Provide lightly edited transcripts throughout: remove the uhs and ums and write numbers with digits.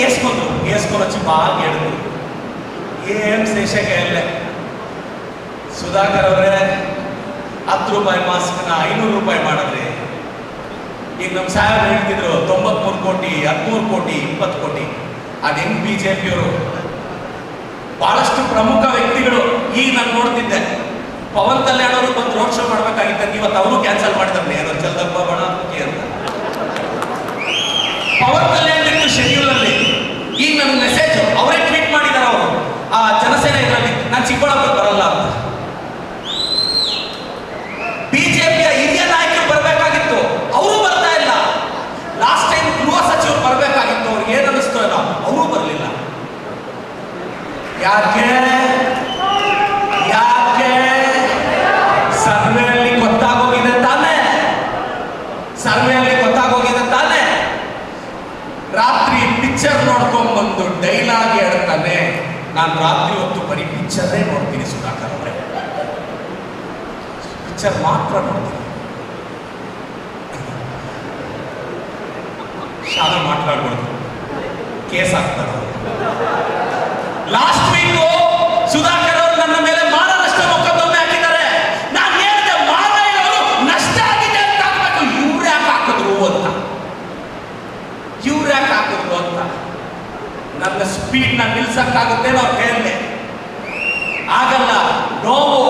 వేసుకొని వచ్చి బాగా ఎడుతుంది. ఏం చేసేకెళ్ళే ಸುಧಾಕರ್ ಅವರೇ 10 ರೂಪಾಯಿ ಮಾಸ್ಕ್ನ 500 ರೂಪಾಯಿ ಮಾಡಿದ್ರಿ. ಈಗ ನಮ್ಮ ಸಾಹೇಬರು ಹೇಳ್ತಿದ್ರು 93 ಕೋಟಿ 13 ಕೋಟಿ 20 ಕೋಟಿ. ಅದು ಹೆಂಗ್ ಬಿಜೆಪಿಯವರು ಬಹಳಷ್ಟು ಪ್ರಮುಖ ವ್ಯಕ್ತಿಗಳು. ಈಗ ನಾನು ನೋಡ್ತಿದ್ದೆ ಪವನ್ ಕಲ್ಯಾಣ್ ಅವರು ಬಂದು ರೋಡ್ ಶೋ ಮಾಡ್ಬೇಕಾಗಿತ್ತು, ಇವತ್ತು ಅವರು ಕ್ಯಾನ್ಸಲ್ ಮಾಡಿದ್ರೆ ಏನೋ ಚಲ್ದಪ್ಪ ಬಣ ಅಂತ. ಪವನ್ ಕಲ್ಯಾಣ್ ಇತ್ತು ಶೆಡ್ಯೂಲ್ ಅಲ್ಲಿ. ಈಗ ನನ್ನ ಮೆಸೇಜ್ ಅವರೇ ಟ್ವೀಟ್ ಮಾಡಿದಾರೆ, ಅವರು ಆ ಜನಸೇನೆ ಇದರಲ್ಲಿ ನಾನು ಚಿಕ್ಕಬಳ್ಳಾಪುರ ಬರಲ್ಲ ಅಂತ. ಬಿಜೆಪಿಯ ಹಿರಿಯ ನಾಯಕರು ಬರಬೇಕಾಗಿತ್ತು, ಅವರು ಬರ್ತಾ ಇಲ್ಲ. ಲಾಸ್ಟ್ ಟೈಮ್ ಗೃಹ ಸಚಿವರು ಬರಬೇಕಾಗಿತ್ತು, ಅವ್ರಿಗೆ ಏನ್ ಅನಿಸ್ತೋ ಏನೋ ಅವರು ಬರಲಿಲ್ಲ. ಯಾಕೆ ಸರ್ವೆಯಲ್ಲಿ ಗೊತ್ತಾಗೋಗಿದೆ ತಾನೆ, ಸರ್ವೆಯಲ್ಲಿ ಗೊತ್ತಾಗೋಗಿದೆ ತಾನೆ. ರಾತ್ರಿ ಪಿಕ್ಚರ್ ನೋಡ್ಕೊಂಡ್ ಬಂದು ಡೈಲಾಗ್ ಹೇಳ್ತಾನೆ, ನಾನು ರಾತ್ರಿ ಹೊತ್ತು ಬರೀ ಪಿಕ್ಚರೇ ನೋಡ್ತೀನಿ ಸುಧಾಕರ್ ಅವರೇ, ಪಿಕ್ಚರ್ ಮಾತ್ರ ನೋಡ್ತೀನಿ. ಶಾಲೆ ಮಾತಾಡ್ಬಾರ್ದು, ಕೇಸ್ ಆಗ್ತಾರೆ. ಲಾಸ್ಟ್ ವೀಕು ಸುಧಾಕರ್ ಅವರು ನನ್ನ ಮೇಲೆ ಮಾನನಷ್ಟ ಮೊಕದ್ದಮೆ ಹಾಕಿದ್ದಾರೆ. ನಾನು ಹೇಳಿದೆ ಮಾನವರು ನಷ್ಟ ಆಗಿದೆ ಅಂತ ಹಾಕ್ಬೇಕು, ಇವ್ರು ಯಾಕೆ ಹಾಕಿದ್ರು ಅಂತ, ಇವ್ರು ಯಾಕೆ ಹಾಕಿದ್ರು ಅಂತ. ನನ್ನ ಸ್ಪೀಡ್ ನ ನಿಲ್ಸಕ್ಕಾಗುತ್ತೆ ಅವ್ರು ಕೇಳಿದೆ, ಆಗಲ್ಲ. ನೋವು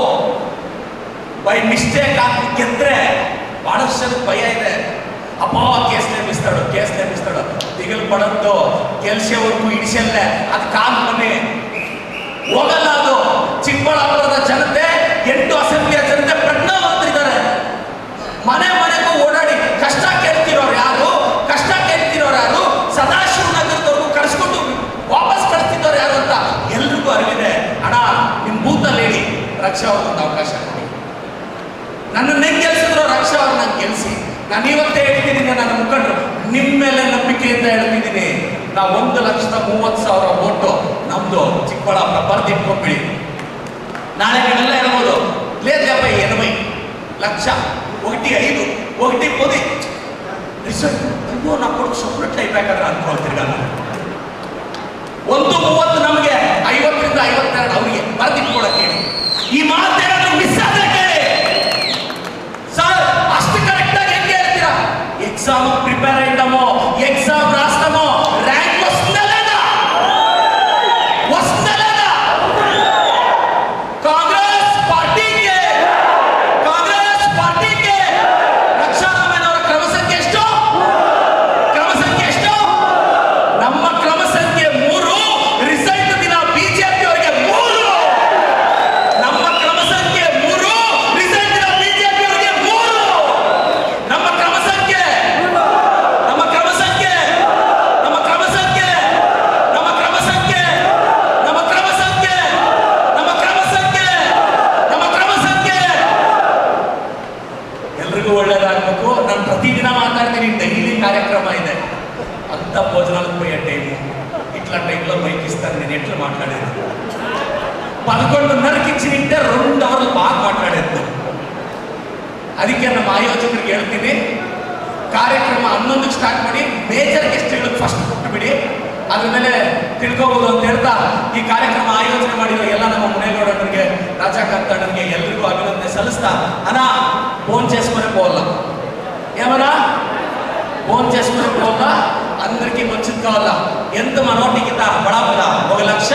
ಬೈ ಮಿಸ್ಟೇಕ್ ಗೆದ್ರೆ ಬಹಳಷ್ಟು ಜನ ಭಯ ಇದೆ. ಅಪ್ಪ ಕೇಸ್ ನೇಮಿಸ್ತಾಡು ದಿಗಲ್ ಪಡದ್ದು ಕೆಲ್ಸವರೆಗೂ ಇಡಿಸಲ್ಲೇ ಅದು ಕಾಲ್ ಮನೆ ಹೋಗಲ್ಲ. ಅದು ಚಿಕ್ಕಬಳ್ಳಾಪುರದ ಜನತೆ 8 ಅಸೆಂಬ್ಲಿಯ ಜನತೆ ಪ್ರಜ್ಞಾವಂತರಿದ್ದಾರೆ. ಮನೆ ಮನೆಗೂ ಓಡಾಡಿ ಕಷ್ಟ ಕೇಳ್ತಿರೋರು ಯಾರು, ಸದಾಶಿವನಗರದವ್ರಿಗೂ ಕಳಿಸ್ಕೊಂಡು ವಾಪಸ್ ಕಳಿಸ್ತಿದ್ದವ್ರು ಯಾರು ಅಂತ ಎಲ್ರಿಗೂ ಅರಿವಿದೆ. ಅಣ್ಣ ನಿಮ್ ಬೂತಲ್ಲಿ ಹೇಳಿ ರಕ್ಷಾ ಅವ್ರಿಗೊಂದು ಅವಕಾಶ ಕೊಡಿ. ನನ್ನನ್ನು ಹೆಂಗ್ ಗೆಲ್ಸಿದ್ರು ರಕ್ಷಾ ಅವ್ರು ನಂಗೆ ಗೆಲ್ಸಿ. ನಾನು ಇವತ್ತೇ ಹೇಳ್ತಿದ್ದೀನಿ, ನನ್ನ ಮುಖಂಡರು ನಿಮ್ಮ ಮೇಲೆ ನಂಬಿಕೆಯಿಂದ ಹೇಳ್ತಿದ್ದೀನಿ. ನಾವು 1,30,000 ಓಟು ನಮ್ದು ಚಿಕ್ಕಬಳ್ಳಾಪುರ ಬರ್ದಿಟ್ಕೊಂಡ್ಬಿಡಿ. ನಾಳೆ ನೀವೆಲ್ಲ ಹೇಳ್ಬೋದು, ಲೇದಪ್ಪ 80 ಲಕ್ಷ 1.5 1.10 ರಿಸಲ್ಟ್ ಅಯ್ಯೋ ನಾವು ಕೊಡೋಕೆ ಸಪ್ರೇಟ್ ಟೈಪ್ಬೇಕಾದ್ರೆ ಅನ್ಕೊಳ್ತಿರ್ಗಲ್ಲ. 1.30 ನಮಗೆ 50ರಿಂದ 52 ಅವರಿಗೆ ಬರ್ದಿಟ್ಕೊಡಕ್ಕೆ. ಈ ಮಾತೇನಾದ್ರು ಮಿಸ್ ಆದ್ರೆ ಕೇಳಿ ಸರ್, ಅಷ್ಟು ಕರೆಕ್ಟ್ ಆಗಿ ಹೆಂಗೆ ಹೇಳ್ತೀರಾ? ಎಕ್ಸಾಮ್ ಪ್ರಿಪೇರ್ ಆಯ್ತಮೋ, ಎಕ್ಸಾಮ್ ರಾಸ್ತಮೋ, ರ್ಯಾಂಕ್ ವಸ್ತಲೇದ ಕಾಂಗ್ರೆಸ್ ಪಾರ್ಟಿಗೆ ರಕ್ಷಾರಾಮಯ್ಯನವರ ಕ್ರಮ ಸಂಖ್ಯೆ ಎಷ್ಟು? ನಮ್ಮ ಕ್ರಮ ಸಂಖ್ಯೆ 3. ರಿಸಲ್ಟ್ ದಿನ ಬಿಜೆಪಿ ಅವರಿಗೆ 3. ನಮ್ಮ ಕ್ರಮ ಸಂಖ್ಯೆ 3, ರಿಸಲ್ಟ್ ದಿನ ಬಿಜೆಪಿ ಅವರಿಗೆ 3. ನಮ್ಮ ಕ್ರಮ ಸಂಖ್ಯೆ ಎಲ್ರಿಗೂ ಒಳ್ಳೇದಾಗಬೇಕು. ನಾನು ಪ್ರತಿದಿನ ಮಾತಾಡ್ತೀನಿ, ಡೈಲಿ ಕಾರ್ಯಕ್ರಮ ಇದೆ ಅಂತ ಭೋಜನಾಲಕ್ಕೆ ಬೈಯ ಟೈಮು ಇಟ್ಲ ಟೈಮ್లో బైకిస్తాను. నేను ఎట్లా మాట్లాడేది 11:30కి ನಿಂತೆ 2 ಅವರ್ ಬಾగా ಮಾತಾಡೇದ್ದು. ಅದಕ್ಕೆ ನಮ್ಮ ಆಯೋಜಕರಿಗೆ ಹೇಳ್ತೀನಿ, ಕಾರ್ಯಕ್ರಮ 11ಕ್ಕೆ ಸ್ಟಾರ್ಟ್ ಮಾಡಿ, ಮೇಜರ್ ಗೆಸ್ಟ್ಗಳಿಗೆ ಫಸ್ಟ್ ಕೊಟ್ಟುಬಿಡಿ, ಅದ್ರ ಮೇಲೆ ತಿಳ್ಕೋಬಹುದು ಅಂತ ಹೇಳ್ತಾ ಈ ಕಾರ್ಯಕ್ರಮ ಆಯೋಜನೆ ಮಾಡಿರೋ ಎಲ್ಲ ನಮ್ಮ ಮುನೇಗೌಡರಿಗೆ, ರಾಜಕಾಂತ್ ಅಣ್ಣನಿಗೆ ಎಲ್ರಿಗೂ ಅಭಿನಂದನೆ ಸಲ್ಲಿಸ್ತಾ, ಅಣ್ಣ ఫోన్ చేసుకునే పోవాలా, ఏమన్నా ఫోన్ చేసుకునే పోవాలా, అందరికీ మంచిది కావాలా. ఎంత మనోటికి బడా 1 లక్ష